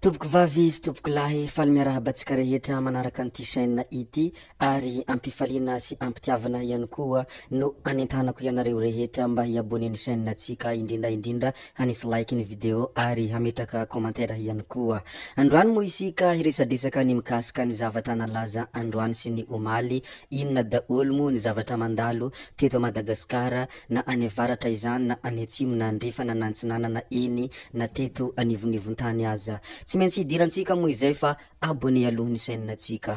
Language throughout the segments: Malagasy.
Tompoko vavy sy tompoko lahy faly miarahabatsika rehetra manaraka an'ity chaîne ity ary ampifaliana sy ampitiavana ihany koa no anentanako ianareo rehetra mba hiabone ny chaîne tsika indrindra hanisy like ny video ary hametraka commentaire ihany koa. Androany mo isika hiresadresaka ny mikasika ny zavatra nalaza androany sy ny omaly, inona daholo mo ny zavatra mandalo teto Madagasikara na any avaratra izany na any atsimo na andrefana na antsinanana eny na teto anivonivon-tany aza. Tsy maintsy hidirantsika mo izay fa abonné aloha ny chaîne tsika.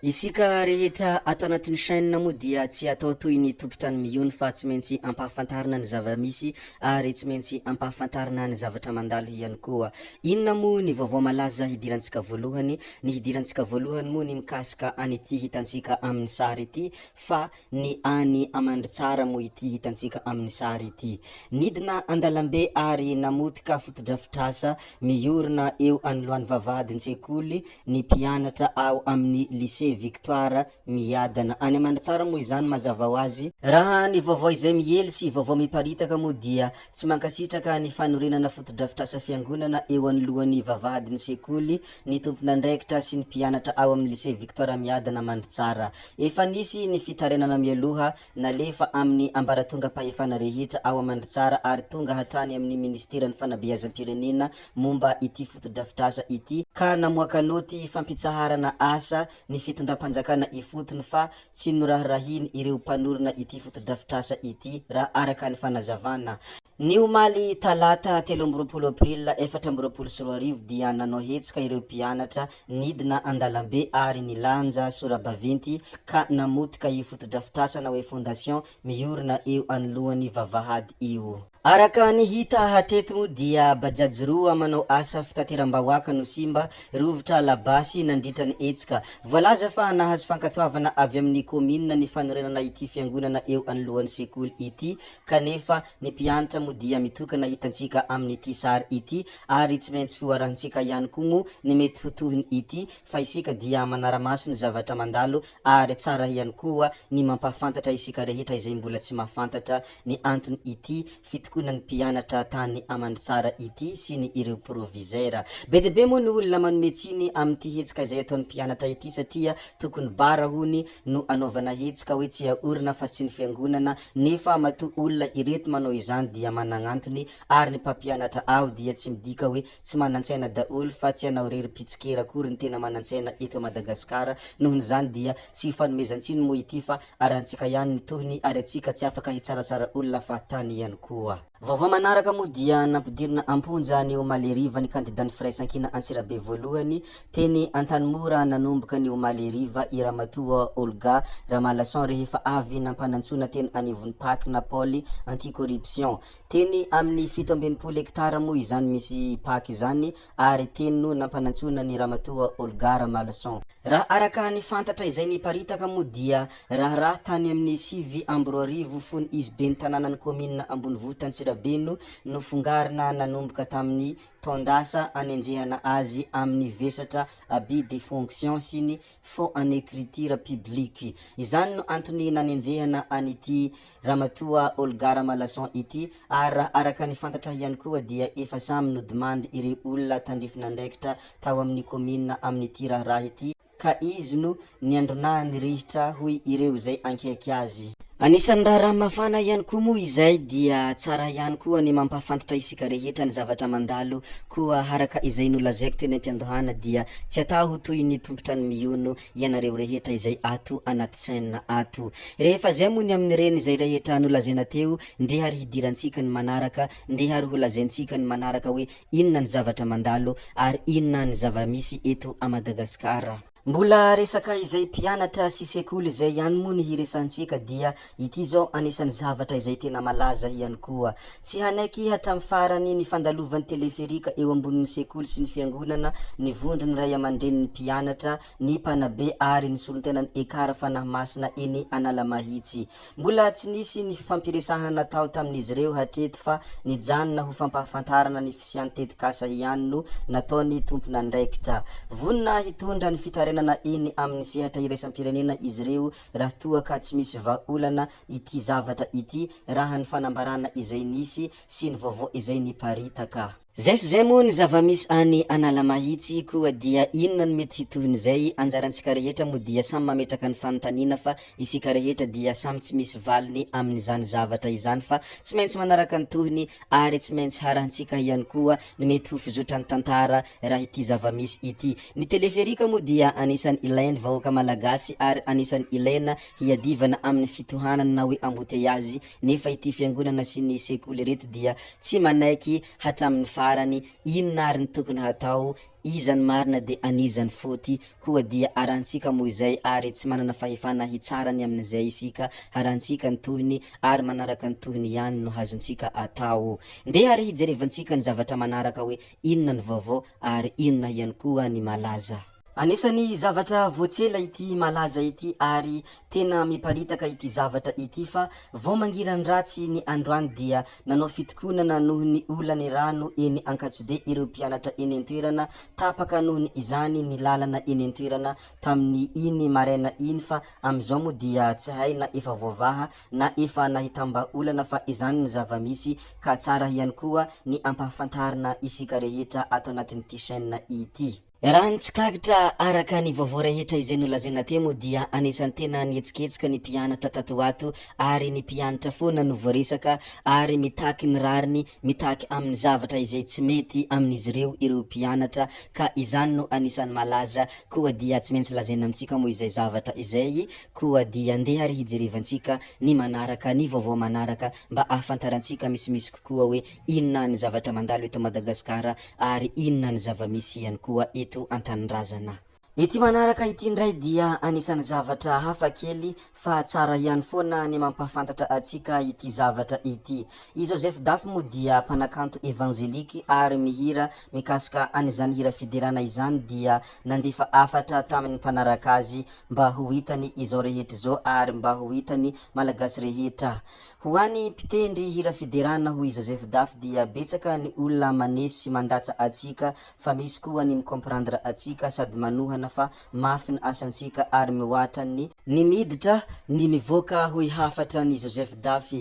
Isika rehetra ato anatin'ny chaîne mo dia tsy atao toy ny tompotry ny mihony fa tsy maintsy ampahafantarina ny zava-misy ary tsy maintsy ampahafantarina ny zavatra mandalo ihany koa. Inona mo ny vaovao malaza hidirantsika voalohany? Ny hidirantsika voalohany mo ny mikasika an'ity hitantsika amin'ny sary ity fa ny any Amandritsara mo ity hitantsika amin'ny sary ity. Nidina andalambe ary namotika fotodrafitrasa miorina eo anoloan'ny vavahadin-tsekoly ny mpianatra ao amin'ny lycée Victoire miadana any Amandritsara mo izany mazava ho azy. Raha ny vaovao izay miely sy vaovao miparitaka mo dia tsy mankasitraka ny fanorenana fotodrafitrasa fiangonana eo anoloan'ny vavahadin'ny sekoly ny tompon'andraikitra sy ny mpianatra ao amin'ny lycée Victoire miadana Amandritsara. Efa nisy ny fitarenana mialoha nalefa amin'ny ambaratonga pahefana rehetra ao Amandritsara ary tonga hatrany amin'ny ministeran'ny fanabeazam-pirenena momba ity fotodrafitrasa ity ka namoaka noty fampitsaharana asa ny fitondram-panjakana ifotony fa tsy norahirahiny ireo mpanorona ity fotodrafitrasa ity raha araka ny fanazavana. Ny omaly talata 13 April 2024 dia nanao hetsika ireo mpianatra nidina andalambe ary nilanja sora-baventy ka namotika io fotodrafitrasa na hoe fondation miorina eo anoloan'ny vavahady io. Araka ny hita hatreto mo dia bajaji roa manao asa fitateram-bahoaka no simba rovitra labasy nandritra ny etsika. Voalaza fa nahazo fankatoavana avy amin'ny commune ny fanorenana ity fiangonana eo anoloan'ny sekoly ity kanefa ny mpianatra mo dia mitokana hitantsika amin'ny ity sary ity ary tsy maintsy foarahantsika ihany koa mo ny mety fotohiny ity fa isika dia manaramaso ny zavatra mandalo ary tsara ihany koa ny mampafantatra isika rehetra izay mbola tsy mahafantatra ny antony ity fitokonan'ny mpianatra tany Amandritsara ity sy ny ireo proviseur. Be de be mo ny olona manome tsiny amin'ity hetsika izay ataon'ny mpianatra ity satria tokony bara hony no anaovana hetsika hoe tsy aorina fa tsy ny fiangonana nefa matoa olona ireto manao izany dia mananantony ary ny mpampianatra ao dia tsy midika hoe tsy manantsaina daholo fa tsy hanao rery-pitsikera akory ny tena manantsaina eto Madagasikara. Nohon' izany dia tsy fanomezan-tsiny mo ity fa arahantsika ihany ny tohiny ary atsika tsy afaka hitsaratsara olona fa tany ihany koa. Vaovao manaraka mo dia nampidirina amponja ny omaly riva ny candidat firaisankina Antsirabe voalohany teny Antanimora nanomboka ny omaly riva i Ramatoa Olga Ramalason rehefa avy nampanantsona teny anivon'ny Pâques na Paul anti-corruption. Teny amin'ny 17 hektara mo izany misy Pâques izany ary teny no nampanantsona ny Ramatoa Olga Ramalason. Raha araka ny fantatra izay niparitaka mo dia raha tany amin'ny 7 Amby fony izy be ny tanànan'ny commune Ambonivohitra Antsirabe no fungarina nanomboka tamin'ny tondasa anenjehana azy amin'ny vesatra abus de fonction sy ny faux en écriture publique. Izany no antony nanenjehana an'ity Ramatoa Olga Ramalason ity ary raha araka ny fantatra ihany koa dia efa samy nodimandy ireo olona tandrifina andraikitra tao amin'ny commune amin'ity raha ity ka izy no niandronany rihitra hoy ireo izay ankaiky azy. Anisan'ny raha mafana ihany koa mo izay dia tsara ihany koa ny mampafantatra isika rehetra ny zavatra mandalo koa haraka izay nolazaiko teny am-piandohana dia tsy atao toy ny tompotra ny miono ianareo rehetra izay ato anaty chaîne ato. Rehefa zay mo ny amin'ny reny izay rehetra nolazaina teo ndeha ary hidirantsika ny manaraka ndeha ary holazaintsika ny manaraka hoe inona ny zavatra mandalo ary inona ny zava-misy eto a Madagasikara. Mbola resaka izay mpianatra sy sekoly izay ihany mo ny hiresantsika dia ity zao anisan'ny zavatra izay tena malaza ihany koa. Tsy hanaiky hatramin'ny farany ny fandalovan'ny teleferika eo ambonin'ny sekoly sy ny fiangonana ny vondrony ray aman-drenin'ny mpianatra ny mpanabe ary ny solontenan'ny ekara fanahy masina eny Analamahitsy. Mbola tsy nisy ny fampiresahana natao tamin'izy ireo hatreto fa nijanona ho fampahafantarana ny fisian'ny tetikasa ihany no nataony tompon'andraikitra. Vonona hitondra ny fitare firenena iny amin'ny sehatra iraisam-pirenena izy ireo raha toa ka tsy misy vahaolana ity zavatra ity raha ny fanambarana izay nisy sy ny vaovao izay niparitaka. Zay sy zay moa ny zava-misy any Analamahitsy koa dia inona ny mety hitovin'izay anjarantsika rehetra moa dia samy mametraka ny fanontaniana fa isika rehetra dia samy tsy misy valiny amin'izany zavatra izany fa tsy maintsy manaraka ny tohiny ary tsy maintsy harantsika ihany koa ny mety ho fizotran'ny tantara raha ity zava-misy ity. Ny teleferika moa dia anisan'ny ilain'ny vahoaka malagasy ary anisan'ny ilaina hiadivana amin'ny fitohanana na hoe embouteillage nefa ity fiangonana sy ny sekoly reto dia tsy manaiky hatramin'ny farany inona ary ny tokony hatao, iza ny marina de anizany fôty koa dia arantsika moa izay ary tsy manana fahefana hitsarany amin'izay isika harantsika ny tohiny ary manaraka ny tohiny ihany no hazontsika atao. Ndeha ary hijerevantsika ny zavatra manaraka hoe inona ny vaovao ary inona ihany koa ny malaza. Anisan'ny zavatra voatsela ity malaza ity ary tena miparitaka ity zavatra ity fa vao mangiran-dratsy ny androany dia nanao fitokonana noho ny olany rano eny Ankatso-Be ireo mpianatra eny an-toerana tapaka noho ny izany ny lalana eny an-toerana tamin'ny iny maraina iny fa am'izao moa dia tsy hay na efa voavaha na efa nahitam-baolana fa izany ny zava-misy ka tsara ihany koa ny ampahafantarina isika rehetra ato anatin'ity chaîne ity. Raha ny tsikagitra araka ny vaovao rehetra izay nolazaina teo dia anisan'ny tena nihetsiketsika ny mpianatra tato ato ary ny mpianatra foana no voaresaka ary mitaky ny rariny mitaky amin'ny zavatra izay tsy mety amin'izy ireo mpianatra ka izany no anisan'ny malaza koa dia tsy maintsy lazaina amintsika moa izay zavatra izay koa dia andeha ary hijerevantsika ny manaraka ny vaovao manaraka mba ahafantarantsika misimisy kokoa hoe inona ny zavatra mandalo eto Madagasikara ary inona ny zava-misy ihany koa eto an-tanindrazana. Ity manaraka ity indray dia anisan'ny zavatra hafa kely fa tsara ihany foana ny mampahafantatra atsika ity zavatra ity. I Joseph Daf moa dia mpanakanto evangelika ary mihira mikasika an'izany hira fiderana izany dia nandefa afatra tamin'ny mpanaraka azy mba ho hitany izao rehetra izao ary mba ho hitany malagasy rehetra. Ho an'ny mpitendry hira fiderana hoy Joseph Daf dia betsaka ny olona maneso sy mandatsa atsika fa misy koa ny micomprendre atsika sady manohana fa mafy ny asantsika ary mihoatra ny miditra ny mivoaka hoy hafatra ny Joseph Daf.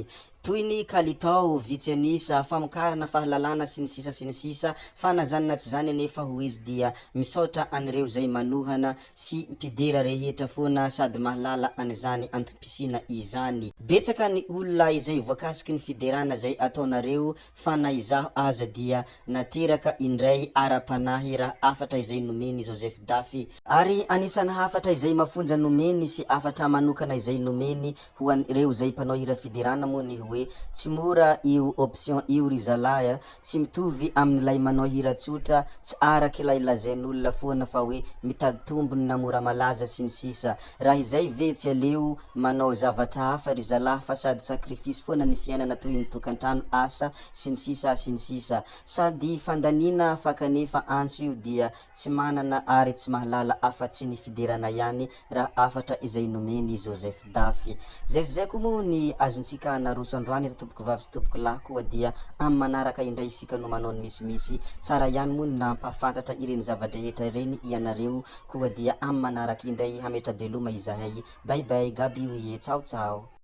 Toy ny kalitao vitsy anisa famokarana fahalalana sy ny sisa fa na zany na tsy zany nefa ho izy dia misaotra an'ireo zay manohana sy mpidera rehetra foana sady mahalala an'izany antom-pisina izany. Betsaka ny olona izay voakasiky ny fiderana zay ataonareo fa na izaho aza dia nateraka indray ara-panahy raha afatra izay nomeny Joseph Daf ary anisan'ny hafatra izay mafonja nomeny sy afatra manokana izay nomeny ho an'ireo zay mpanao hira fiderana moa ny hoe tsy mora io option io ry zalahy tsy mitovy amin'ilay manao hira tsotra tsy araka ilay lazain'olona foana fa hoe mitady tombony na mora malaza sy ny sisa. Raha izay ve tsy aleo manao zavatra hafa ry zalahy fa sady sakrifisy foana ny fiainana toy ny tokantrano asa sy ny sisa sady fandanina fa kanefa antso io dia tsy manana ary tsy mahalala afa-tsy ny fiderana ihany raha afatra izay nomeny Joseph Daf. Zay koa moa ny azontsika naroso androany tompoko vavy sy tompoko lahy koa dia amin'ny manaraka indray isika no manao ny misimisy tsara ihany moa na mpahafantatra ireny zavadrehetra ireny ianareo koa dia amin'ny manaraka indray hametra beloma izahay. Bye bye, gaby oye, tsao tsao.